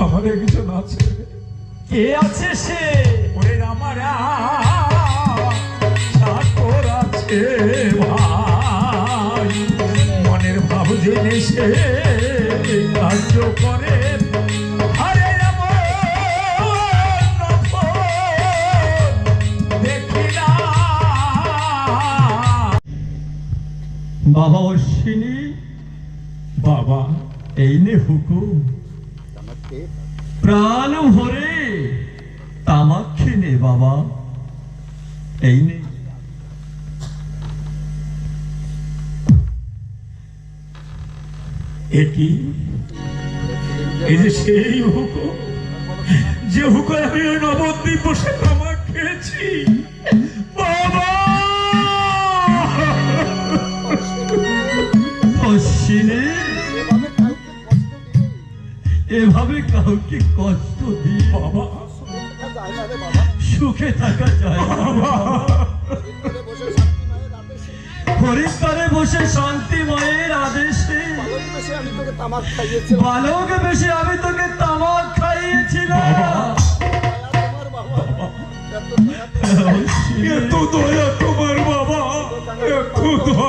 আমার একজন আছে। কে আছে সে? ওরে আমার চাকর আছে ভাই, মনের ভাব জেনে সে কার্য করে। আরে দেখি না বাবা অশ্বিনী, বাবা এই নে হুকুম, প্রাণ ভরে তামাক খেয়ে নে বাবা, এই নে। একই এই যে সেই হুকুম, যে হুকুম আমি ওই নবদ্বীপ বসে তামাক খেয়েছি। বাবা অশ্বিনী, এভাবে কাউকে কষ্ট দিয়ে বাবা সুখে থাকা যায় না। হরিদ্বারে বসে শান্তি মায়ের আদেশে বালক বেশে আমি তোকে তামাক খাইয়েছিলাম। এত দয়া তোমার বাবা, এত দয়া।